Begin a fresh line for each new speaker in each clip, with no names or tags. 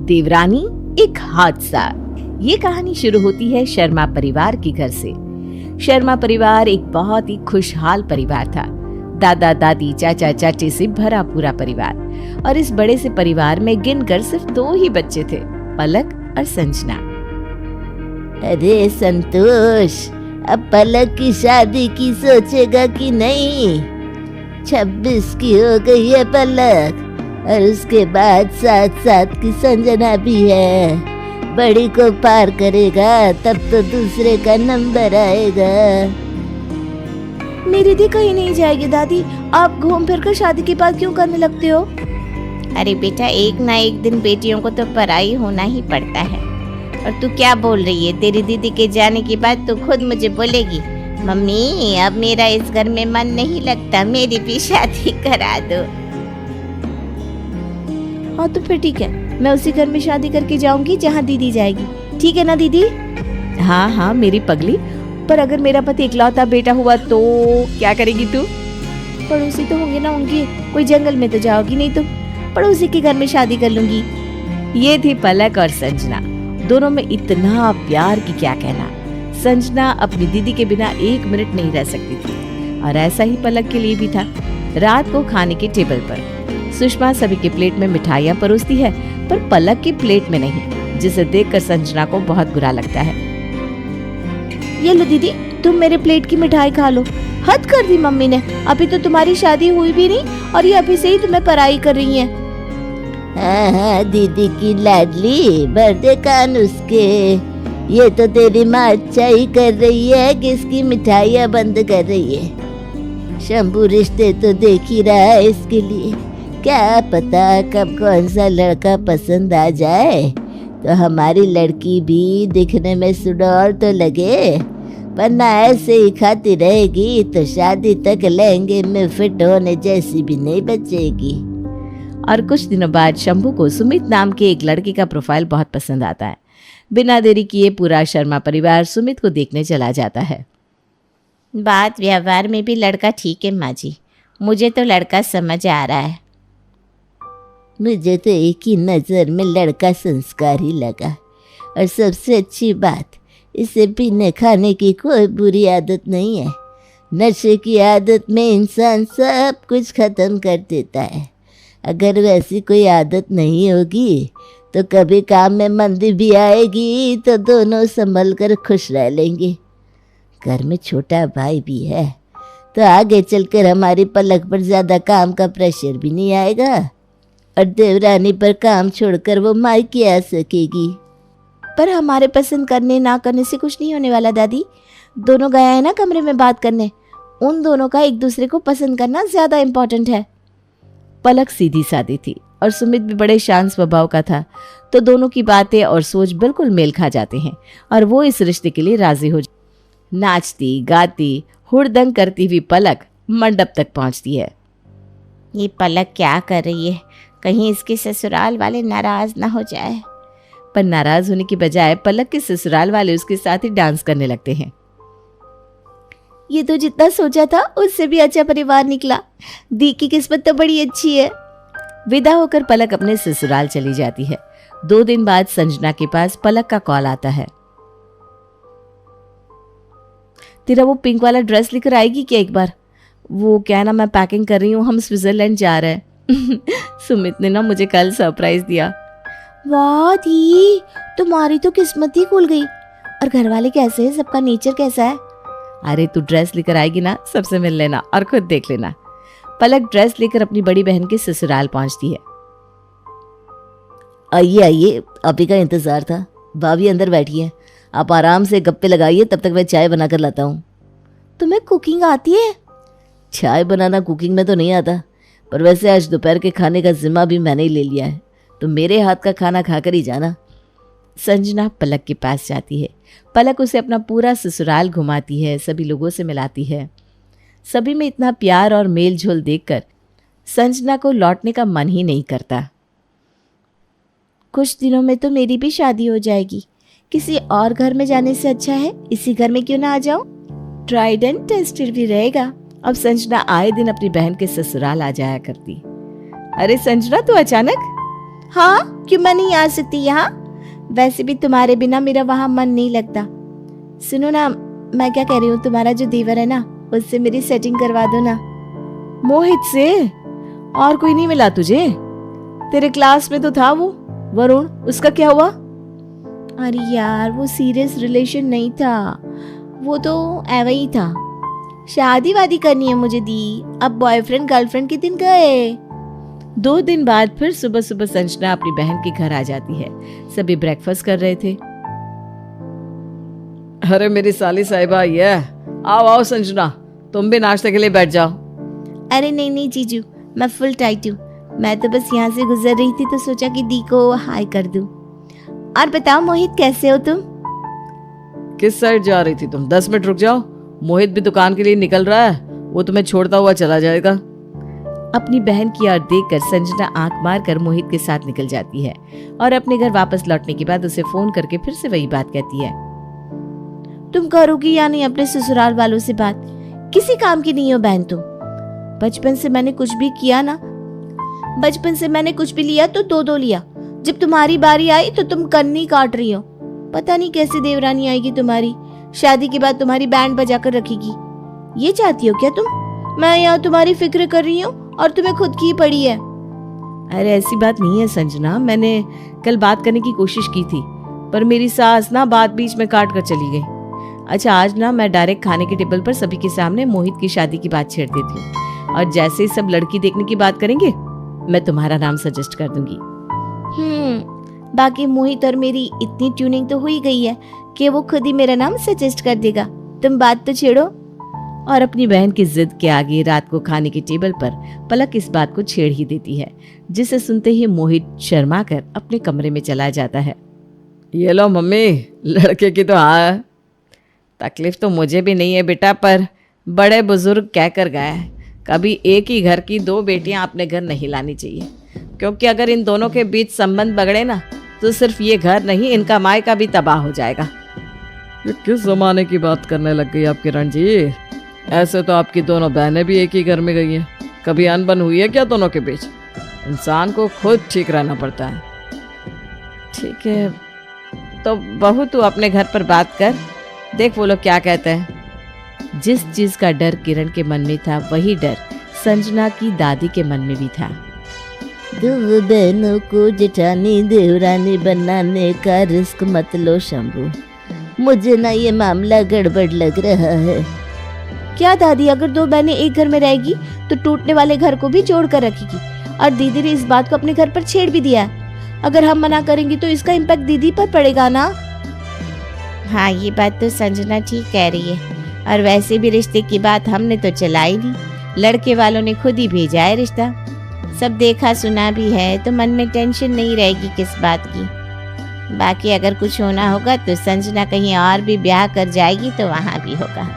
देवरानी एक हादसा। ये कहानी शुरू होती है शर्मा परिवार के घर से। शर्मा परिवार एक बहुत ही खुशहाल परिवार था। दादा दादी चाचा चाची से भरा पूरा परिवार। और इस बड़े से परिवार में गिनकर सिर्फ 2 ही बच्चे थे, पलक और संजना।
अरे संतोष, अब पलक की शादी की सोचेगा कि नहीं? 26 की हो गई है पलक, और उसके बाद 7 की संजना भी है। बड़ी को पार करेगा तब तो दूसरे का नंबर आएगा।
मेरी दी कहीं नहीं जाएगी दादी, आप घूम फिर कर शादी की बात क्यों करने लगते हो?
अरे बेटा, एक ना एक दिन बेटियों को तो पराई होना ही पड़ता है। और तू क्या बोल रही है? तेरी दीदी के जाने के बाद तू खुद मुझे बोलेगी, मम्मी अब मेरा इस घर में मन नहीं लगता, मेरी भी शादी करा दो।
हाँ तो फिर ठीक है, मैं उसी घर में शादी करके जाऊंगी जहाँ दीदी जाएगी। ठीक है ना दीदी?
हाँ हाँ मेरी पगली, पर अगर मेरा पति इकलौता बेटा हुआ तो क्या करेगी तू?
पड़ोसी तो होंगे ना उनके, कोई जंगल में तो जाओगी नहीं तुम, पड़ोसी के घर में शादी कर लूंगी।
ये थी पलक और संजना। दोनों में इतना प्यार कि क्या कहना। संजना अपनी दीदी के बिना 1 मिनट नहीं रह सकती थी, और ऐसा ही पलक के लिए भी था। रात को खाने के टेबल पर सुषमा सभी के प्लेट में मिठाइयाँ परोसती है, पर पलक की प्लेट में नहीं, जिसे देखकर संजना को बहुत बुरा लगता है।
ये लो दीदी, तुम मेरे प्लेट की मिठाई खा लो। हद कर दी मम्मी ने, अभी तो तुम्हारी शादी हुई भी नहीं और ये अभी से ही तुम्हें पराई कर रही हैं।
हाँ, दीदी की लाडली, बर्थडे का नुस्खे। ये तो तेरी माँ अच्छा ही कर रही है कि इसकी मिठाइयाँ बंद कर रही है। शंभू रिश्ते तो देख ही रहा है इसके लिए, क्या पता कब कौन सा लड़का पसंद आ जाए, तो हमारी लड़की भी दिखने में सुडौल तो लगे, वरना ऐसे ही खाती रहेगी तो शादी तक लहंगे में फिट होने जैसी भी नहीं बचेगी।
और कुछ दिनों बाद शंभू को सुमित नाम के एक लड़के का प्रोफाइल बहुत पसंद आता है। बिना देरी किए पूरा शर्मा परिवार सुमित को देखने चला जाता है।
बात व्यवहार में भी लड़का ठीक है माँ जी, मुझे तो लड़का समझ आ रहा है।
मुझे तो एक ही नज़र में लड़का संस्कारी लगा, और सबसे अच्छी बात, इसे पीने खाने की कोई बुरी आदत नहीं है। नशे की आदत में इंसान सब कुछ खत्म कर देता है। अगर वैसी कोई आदत नहीं होगी तो कभी काम में मंदी भी आएगी तो दोनों संभल कर खुश रह लेंगे। घर में छोटा भाई भी है तो आगे चलकर हमारी पलक पर ज़्यादा काम का प्रेशर भी नहीं आएगा, और देवरानी पर काम छोड़कर वो मायके आ सकेगी।
पर हमारे पसंद करने ना करने से कुछ नहीं होने वाला दादी। दोनों गया है ना कमरे में बात करने, उन दोनों का एक दूसरे को पसंद करना ज्यादा इम्पोर्टेंट है।
पलक सीधी सादी थी और सुमित भी बड़े शांत स्वभाव का था, तो दोनों की बातें और सोच बिल्कुल मेल खा जाते हैं, और वो इस रिश्ते के लिए राजी हो जाती। नाचती गाती हुड़दंग करती हुई पलक मंडप तक पहुंचती है।
ये पलक क्या कर रही है? कहीं इसके ससुराल वाले नाराज ना हो जाए।
पर नाराज होने की बजाय पलक के ससुराल वाले उसके साथ ही डांस करने लगते हैं।
ये तो जितना सोचा था उससे भी अच्छा परिवार निकला। दी की किस्मत तो बड़ी अच्छी है।
विदा होकर पलक अपने ससुराल चली जाती है। 2 दिन बाद संजना के पास पलक का कॉल आता है। तेरा वो पिंक वाला ड्रेस लेकर आएगी क्या एक बार? वो क्या ना, मैं पैकिंग कर रही हूँ, हम स्विट्जरलैंड जा रहे हैं। सुमित ने ना मुझे कल सरप्राइज दिया।
वाह दी, तुम्हारी तो किस्मत ही खुल गई। और घर वाले कैसे हैं? सबका नेचर कैसा है?
अरे तू ड्रेस लेकर आएगी ना, सबसे मिल लेना और खुद देख लेना। पलक ड्रेस लेकर अपनी बड़ी बहन के ससुराल पहुंचती है।
आइए आइए, आप ही का इंतजार था। भाभी अंदर बैठी है, आप आराम से गप्पे लगाइए, तब तक मैं चाय बना कर लाता हूँ।
तुम्हें कुकिंग आती है?
चाय बनाना कुकिंग में तो नहीं आता, पर वैसे आज दोपहर के खाने का जिम्मा भी मैंने ही ले लिया है, तो मेरे हाथ का खाना खाकर ही जाना।
संजना पलक के पास जाती है। पलक उसे अपना पूरा ससुराल घुमाती है, सभी लोगों से मिलाती है। सभी में इतना प्यार और मेल झोल देखकर संजना को लौटने का मन ही नहीं करता।
कुछ दिनों में तो मेरी भी शादी हो जाएगी, किसी और घर में जाने से अच्छा है इसी घर में क्यों ना आ जाऊं? ट्राइड एंड टेस्टेड भी रहेगा।
अब संजना आए दिन अपनी बहन के ससुराल आ जाया करती। अरे संजना, तू अचानक?
हाँ, क्यों मैं नहीं आ सकती यहाँ? वैसे भी तुम्हारे बिना मेरा वहाँ मन नहीं लगता। सुनो ना, मैं क्या कह रही हूँ, तुम्हारा जो देवर है ना, उससे मेरी सेटिंग करवा दो ना।
मोहित से? और कोई नहीं मिला तुझे? तेरे क्लास में तो था वो वरुण, उसका क्या हुआ?
अरे यार, वो सीरियस रिलेशन नहीं था, वो तो ऐसा ही था। शादी वादी करनी है मुझे दी, अब बॉयफ्रेंड गर्लफ्रेंड के दिन गए।
2 दिन बाद फिर सुबह सुबह संजना अपनी बहन के घर आ जाती है। सभी ब्रेकफास्ट कर रहे थे। अरे मेरी साली साहिबा आई है, आओ आओ संजना, तुम भी नाश्ते के लिए बैठ जाओ।
अरे नहीं नहीं जीजू, मैं फुल टाइट हूँ। मैं तो बस यहाँ से गुजर रही थी तो सोचा कि दी को हाय कर दूं। और बताओ मोहित, कैसे हो तुम?
किस साइड जा रही थी तुम? 10 मिनट रुक जाओ, मोहित भी दुकान के लिए निकल रहा है, वो तुम्हें छोड़ता हुआ चला जाएगा। अपनी बहन की ओर देखकर संजना आंख मारकर मोहित के साथ निकल जाती है और अपने घर वापस लौटने के बाद उसे फोन करके फिर से वही बात कहती है।
तुम करोगी या नहीं अपने ससुराल वालों से बात? किसी काम की नहीं हो बहन तुम। बचपन से मैंने कुछ भी किया ना, बचपन से मैंने कुछ भी लिया तो दो लिया। जब तुम्हारी बारी आई तो तुम कन्नी काट रही हो। पता नहीं कैसी देवरानी आएगी तुम्हारी, शादी के बाद तुम्हारी बैंड बजा कर रखेगी। ये चाहती हो क्या तुम? मैं यहाँ तुम्हारी फिक्र कर रही हूँ और तुम्हें खुद की पड़ी है।
अरे ऐसी बात नहीं है संजना, मैंने कल बात करने की कोशिश की थी पर मेरी सास ना बात बीच में काट कर चली गई। अच्छा, आज ना मैं डायरेक्ट खाने के टेबल पर सभी के सामने मोहित की शादी की बात छेड़ देती हूँ और जैसे ही सब लड़की देखने की बात करेंगे मैं तुम्हारा नाम सजेस्ट कर दूंगी।
बाकी मोहित और मेरी इतनी ट्यूनिंग तो हुई गई है कि वो खुद ही मेरा नाम सजेस्ट कर देगा। तुम बात तो छेड़ो।
और अपनी बहन की जिद के आगे रात को खाने के टेबल पर पलक इस बात को छेड़ ही देती है, जिसे सुनते ही मोहित शर्मा कर अपने कमरे में चला जाता है। ये लो मम्मी, लड़के की तो हाँ, तकलीफ तो मुझे भी नहीं है बेटा, पर बड़े बुजुर्ग कह कर गए हैं कभी एक ही घर की 2 बेटियां अपने घर नहीं लानी चाहिए, क्योंकि अगर इन दोनों के बीच संबंध बगड़े ना तो सिर्फ ये घर नहीं, इनका मायका भी तबाह हो जाएगा। ये किस जमाने की बात करने लग गई आप किरण जी? ऐसे तो आपकी दोनों बहनें भी एक ही घर में गई हैं, कभी अनबन हुई है क्या दोनों के बीच? इंसान को खुद ठीक रहना पड़ता है। ठीक है, तो बहू तू अपने घर पर बात कर, देख वो लोग क्या कहते हैं। जिस चीज का डर किरण के मन में था वही डर संजना की दादी के मन में भी था।
2 बहनों को जेठानी देवरानी बनाने का रिस्क मत लो शंभू, मुझे ना ये मामला गड़बड़ लग रहा है।
क्या दादी, अगर 2 बहनें एक घर में रहेगी तो टूटने वाले घर को भी जोड़ कर रखेगी। और दीदी ने इस बात को अपने घर पर छेड़ भी दिया है। अगर हम मना करेंगे तो इसका इम्पैक्ट दीदी पर पड़ेगा ना।
हाँ, ये बात तो संजना ठीक कह रही है। और वैसे भी रिश्ते की बात हमने तो चलाई नहीं, लड़के वालों ने खुद ही भेजा है रिश्ता। सब देखा सुना भी है तो मन में टेंशन नहीं रहेगी किस बात की। बाकी अगर कुछ होना होगा तो संजना कहीं और भी ब्याह कर जाएगी तो वहाँ भी होगा।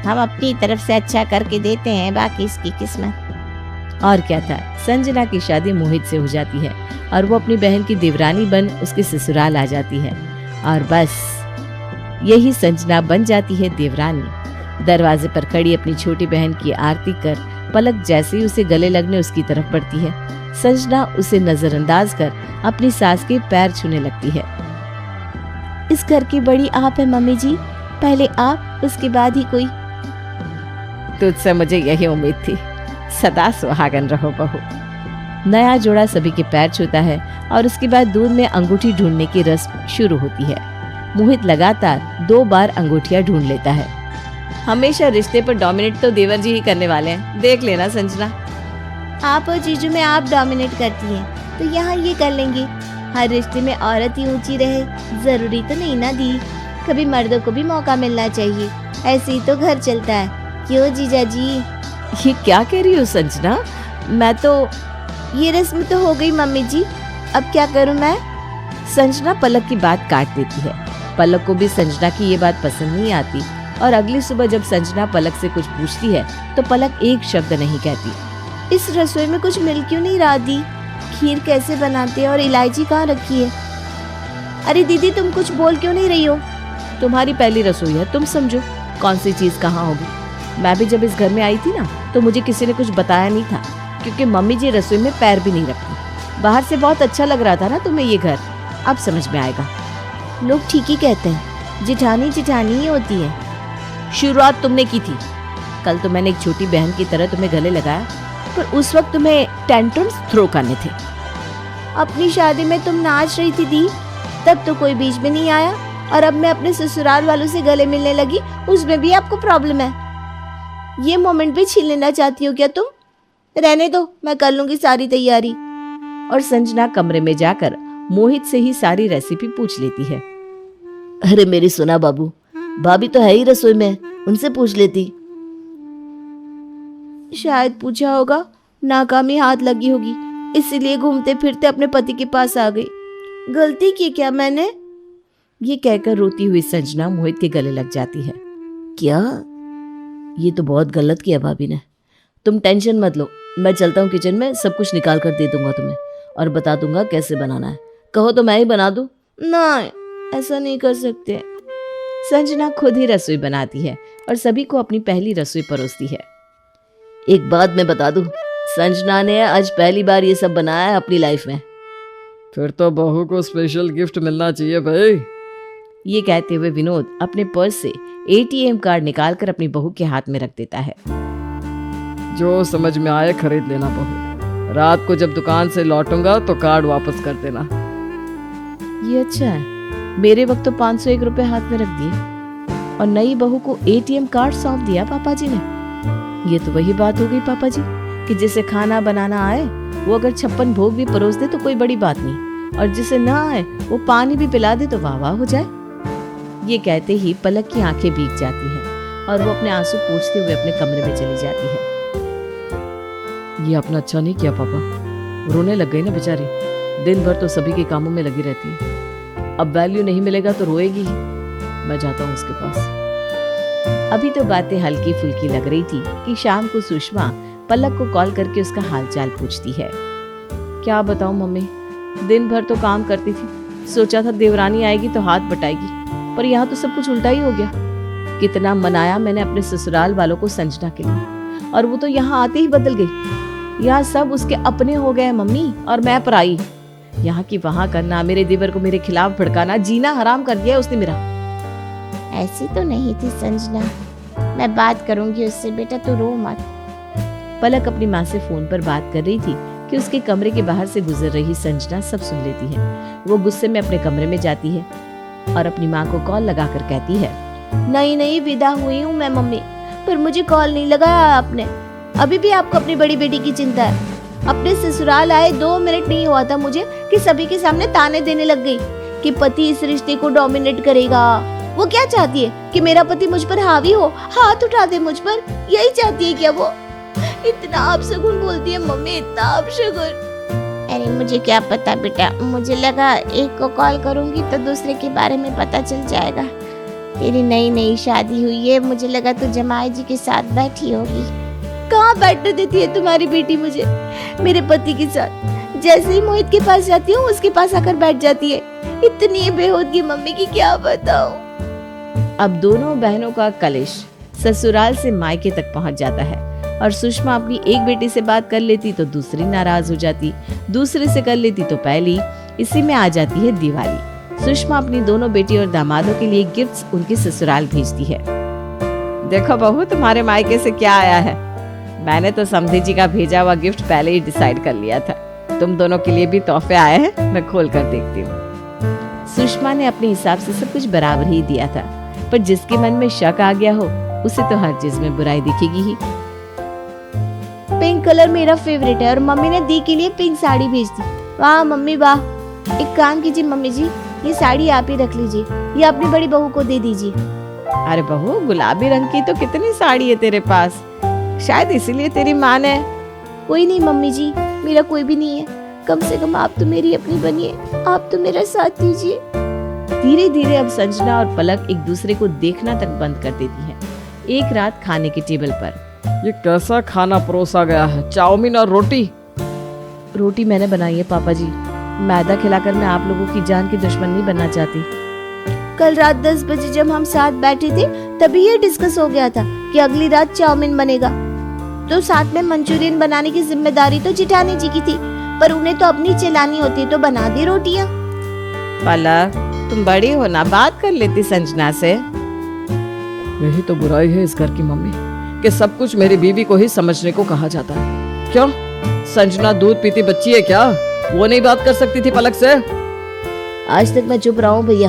हम अपनी तरफ से अच्छा करके देते हैं, बाकी इसकी किस्मत।
और क्या था, संजना की शादी मोहित से हो जाती है और वो अपनी बहन की देवरानी बन उसके ससुराल आ जाती है और बस यही संजना बन जाती है देवरानी। दरवाजे पर खड़ी अपनी छोटी बहन की आरती कर पलक जैसे ही उसे गले लगने उसकी तरफ बढ़ती है, संजना उसे नजरअंदाज कर अपनी सास के पैर छूने लगती है।
इस घर की बड़ी आप है मम्मी जी, पहले आप, उसके बाद ही कोई।
तुझसे मुझे यही उम्मीद थी, सदा सुहागन रहो बहू। नया जोड़ा सभी के पैर छूता है और उसके बाद दूध में अंगूठी ढूंढने की रस्म शुरू होती है। मोहित लगातार 2 बार अंगूठियां ढूंढ लेता है। हमेशा रिश्ते पर डोमिनेट तो देवर जी ही करने वाले हैं, देख लेना संजना।
आप और जीजू में आप डोमिनेट करती हैं तो यहाँ ये कर लेंगे। हर रिश्ते में औरत ही ऊंची रहे जरूरी तो नहीं ना दी, कभी मर्दों को भी मौका मिलना चाहिए, ऐसे ही तो घर चलता है। क्यों जीजा जी?
ये क्या कह रही हो संजना? मैं तो
ये रस्म तो हो गई मम्मी जी, अब क्या करूं मैं?
संजना पलक की बात काट देती है। पलक को भी संजना की ये बात पसंद नहीं आती और अगली सुबह जब संजना पलक से कुछ पूछती है तो पलक एक शब्द नहीं कहती।
इस रसोई में कुछ मिल क्यों नहीं रहा दी? खीर कैसे बनाते हैं और इलायची कहाँ रखी है? अरे दीदी, तुम कुछ बोल क्यों नहीं रही हो?
तुम्हारी पहली रसोई है, तुम समझो कौन सी चीज कहाँ होगी। मैं भी जब इस घर में आई थी ना तो मुझे किसी ने कुछ बताया नहीं था, क्योंकि मम्मी जी रसोई में पैर भी नहीं रखती। बाहर से बहुत अच्छा लग रहा था ना तुम्हें ये घर, अब समझ में आएगा।
लोग ठीक ही कहते हैं, जिठानी जिठानी ही होती है।
शुरुआत तुमने की थी। कल तो मैंने एक छोटी बहन की तरह तुम्हें गले लगाया, पर उस वक्त तुम्हें टेंट्रम्स थ्रो करने थे।
अपनी शादी में तुम नाच रही थी दी, तब तो कोई बीच में नहीं आया, और अब मैं अपने ससुराल वालों से गले मिलने लगी, उसमें भी आपको प्रॉब्लम है। ये मोमेंट भी छीन लेना चाहती हो क्या तुम? रहने दो, मैं कर लूंगी सारी तैयारी।
और संजना कमरे में जाकर मोहित से ही सारी रेसिपी पूछ लेती है।
अरे मेरी सुना बाबू, भाभी तो है ही रसोई में, उनसे पूछ लेती।
शायद पूछा होगा, नाकामी हाथ लगी होगी, इसीलिए घूमते फिरते अपने पति के पास आ गई। गलती की क्या मैंने?
ये कहकर रोती हुई संजना मोहित के गले लग जाती है।
क्या? ये तो बहुत गलत किया भाभी ने। तुम टेंशन मत लो, मैं चलता हूँ किचन में, सब कुछ निकाल कर दे दूंगा तुम्हें और बता दूंगा कैसे बनाना है। कहो तो मैं ही बना दूं?
नहीं, ऐसा नहीं कर सकते।
संजना खुद ही रसोई बनाती है और सभी को अपनी पहली रसोई परोसती है।
एक बात मैं बता दूं, संजना ने आज पहली बार ये सब बनाया है अपनी लाइफ में।
फिर तो बहू को स्पेशल गिफ्ट मिलना चाहिए भाई।
ये कहते हुए विनोद अपने पर्स से ATM कार्ड निकालकर अपनी बहू के हाथ में रख देता है।
जो समझ में आए खरीद लेना बहू, रात को जब दुकान से लौटूंगा तो कार्ड वापस कर देना।
ये अच्छा है, मेरे वक्त तो 501 रुपए हाथ में रख दिए और नई बहू को ATM कार्ड सौंप दिया पापा जी ने। ये तो वही बात हो गई पापा जी कि जिसे खाना बनाना आए वो अगर 56 भोग भी परोस दे तो कोई बड़ी बात नहीं, और जिसे ना आए वो पानी भी पिला दे तो वाह वाह हो जाए। ये कहते ही पलक की आंखें भीग जाती हैं और वो अपने आंसू पोंछते हुए अपने कमरे में चली जाती है।
ये अपना अच्छा नहीं किया पापा, रोने लग गई ना बेचारी, दिन भर तो सभी के कामों में लगी रहती है, अब वैल्यू नहीं मिलेगा तो रोएगी ही। मैं जाता हूँ उसके पास।
अभी तो बातें हल्की फुल्की लग रही थी कि शाम को सुषमा पलक को कॉल करके उसका हालचाल पूछती है।
क्या बताऊं मम्मी, दिन भर तो काम करती थी, सोचा था देवरानी आएगी तो हाथ बटाएगी, पर यहाँ तो सब कुछ उल्टा ही हो गया।
कितना मनाया मैंने अपने ससुराल वालों को संजना के लिए, और वो तो यहाँ आते ही बदल गई। यहाँ सब उसके अपने हो गए मम्मी, और मैं पराई। यहाँ की वहाँ करना, मेरे देवर को मेरे खिलाफ भड़काना, जीना हराम कर दिया उसने मेरा।
ऐसी तो नहीं थी संजना, मैं बात करूंगी उससे, बेटा तू रो मत।
पलक अपनी माँ से फोन पर बात कर रही थी कि उसके कमरे के बाहर से गुजर रही संजना सब सुन लेती है। वो गुस्से में अपने कमरे में जाती है और अपनी माँ को कॉल लगाकर कहती है,
नहीं विदा हुई हूँ मैं मम्मी, पर मुझे कॉल नहीं लगाया आपने। अभी भी आपको अपनी बड़ी बेटी की चिंता है। अपने ससुराल आए 2 मिनट नहीं हुआ था मुझे कि सभी के सामने ताने देने लग गई कि पति इस रिश्ते को डोमिनेट करेगा। वो क्या चाहती है कि मेरा पति मुझ पर हावी हो, हाथ उठा दे मुझ पर? यही चाहती है क्या वो? इतना अपशगुन बोलती है मम्मी, इतना अपशगुन।
अरे मुझे क्या पता बेटा, मुझे लगा एक को कॉल करूंगी तो दूसरे के बारे में पता चल जाएगा। तेरी नई नई शादी हुई है, मुझे लगा तू जमाई जी के साथ बैठी होगी।
कहाँ बैठने देती है तुम्हारी बेटी मुझे मेरे पति के साथ? जैसे ही मोहित के पास जाती हूँ उसके पास आकर बैठ जाती है। इतनी बेहूदगी मम्मी की क्या बताऊं।
अब दोनों बहनों का कलेश ससुराल से मायके तक पहुंच जाता है, और सुषमा अपनी एक बेटी से बात कर लेती तो दूसरी नाराज हो जाती, दूसरे से कर लेती तो पहली। इसी में आ जाती है दिवाली। सुषमा अपनी दोनों बेटी और दामादों के लिए गिफ्ट्स उनके ससुराल भेजती है।
देखो बहू, तुम्हारे मायके से क्या आया है। मैंने तो समधी जी का भेजा हुआ गिफ्ट पहले ही डिसाइड कर लिया था। तुम दोनों के लिए भी तोहफे आए हैं, मैं खोल कर देखती हूँ।
सुषमा ने अपने हिसाब से सब कुछ बराबर ही दिया था, पर जिसके मन में शक आ गया हो उसे तो हर चीज में बुराई दिखेगी ही।
पिंक कलर मेरा फेवरेट है और मम्मी ने दी के लिए पिंक साड़ी भेज दी। वाह मम्मी वाह। एक काम कीजिए मम्मी जी, ये साड़ी आप ही रख लीजिए, ये अपनी बड़ी बहू को दे दीजिए।
अरे बहू, गुलाबी रंग की तो कितनी साड़ी है तेरे पास, शायद इसीलिए तेरी माँ ने।
कोई नहीं मम्मी जी, मेरा कोई भी नहीं है, कम से कम आप तो मेरी अपनी बनिए, आप तो मेरा साथ दीजिए।
धीरे धीरे अब संजना और पलक एक दूसरे को देखना तक बंद कर देती हैं। एक रात खाने के टेबल पर
ये कैसा खाना परोसा गया है, चाउमीन और रोटी।
रोटी मैंने बनाई है पापा जी, मैदा खिलाकर मैं आप लोगों की जान की दुश्मन नहीं बनना चाहती।
कल रात 10 बजे जब हम साथ बैठे थे तभी ये डिस्कस हो गया था कि अगली रात चाउमीन बनेगा, तो साथ में मंचूरियन बनाने की जिम्मेदारी तो जिठानी जी की थी। पर उन्हें तो अपनी चलानी होती, तो बना दी रोटियां।
पलक, तुम बड़ी हो ना, बात कर लेती संजना से।
यही तो बुराई है इस घर की मम्मी, कि सब कुछ मेरी बीवी को ही समझने को कहा जाता है। क्यों, संजना दूध पीती बच्ची है क्या? वो नहीं बात कर सकती थी पलक से?
आज तक मैं चुप रहा हूँ भैया,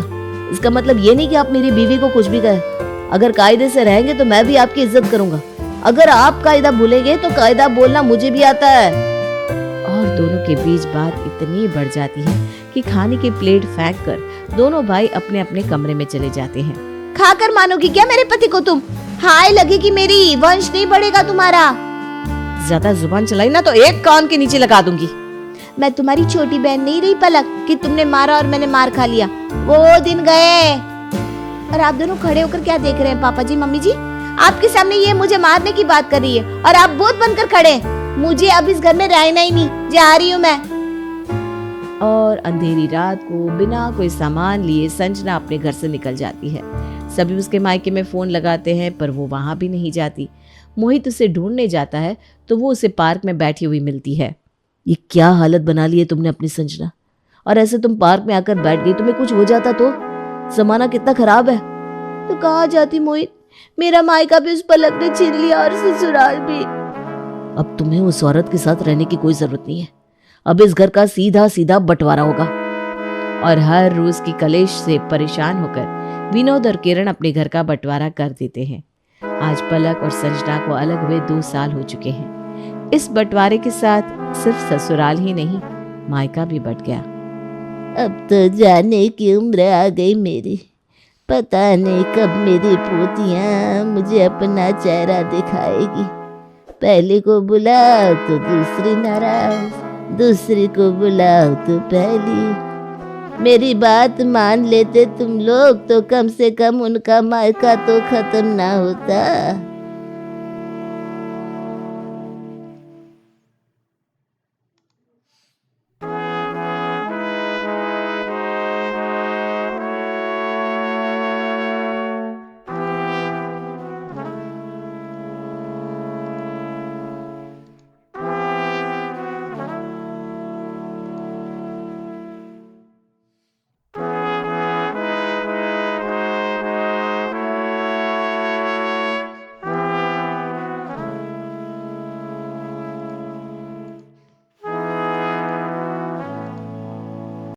इसका मतलब ये नहीं कि आप मेरी बीवी को कुछ भी कहे। अगर कायदे से रहेंगे तो मैं भी आपकी इज्जत करूंगा। अगर आप कायदा भूलेंगे तो कायदा बोलना मुझे भी आता है।
और दोनों के बीच बात इतनी बढ़ जाती है कि खाने की प्लेट फेंक कर दोनों भाई अपने अपने कमरे में चले जाते हैं।
खाकर मानोगी क्या मेरे पति को तुम? हाय लगेगी मेरी, वंश नहीं बढ़ेगा तुम्हारा।
ज्यादा जुबान चलाई ना तो एक कान के नीचे लगा दूंगी।
मैं तुम्हारी छोटी बहन नहीं रही पलक कि तुमने मारा और मैंने मार खा लिया। वो दिन गए। और आप दोनों खड़े होकर क्या देख रहे हैं? पापा जी, मम्मी जी, आपके सामने ये मुझे मारने की बात कर रही है और आप भूत बनकर खड़े। मुझे अब इस घर में रहना ही नहीं, जा रही हूँ मैं।
और अंधेरी रात को बिना कोई सामान लिए संजना अपने घर से निकल जाती है। सभी उसके मायके में फोन लगाते हैं पर वो वहां भी नहीं जाती। मोहित उसे ढूंढने जाता है तो वो उसे पार्क में बैठी हुई मिलती है।
ये क्या हालत बना ली है तुमने अपनी संजना? और ऐसे तुम पार्क में आकर बैठ गई, तुम्हें कुछ हो जाता तो? जमाना कितना खराब है। तो कहाँ जाती मोहित? मेरा मायका भी उस पलक ने छीन लिया और ससुराल भी। अब तुम्हें उस औरत के साथ रहने की कोई जरूरत नहीं है। अब इस घर का सीधा सीधा बंटवारा होगा।
और हर रोज की कलेश से परेशान होकर विनोद और किरण अपने घर का बंटवारा कर देते हैं। आज पलक और संजना को अलग हुए 2 साल हो चुके हैं। इस बंटवारे के साथ सिर्फ ससुराल ही नहीं, मायका भी बट गया।
अब तो जाने की उम्र आ गई मेरी। पता नहीं कब मेरी पोतियाँ मुझे अपना चेहरा दिखाएगी। पहले को बुलाओ तो दूसरी नाराज, दूसरी को बुलाओ तो पहली। मेरी बात मान लेते तुम लोग तो कम से कम उनका मायका तो खत्म ना होता।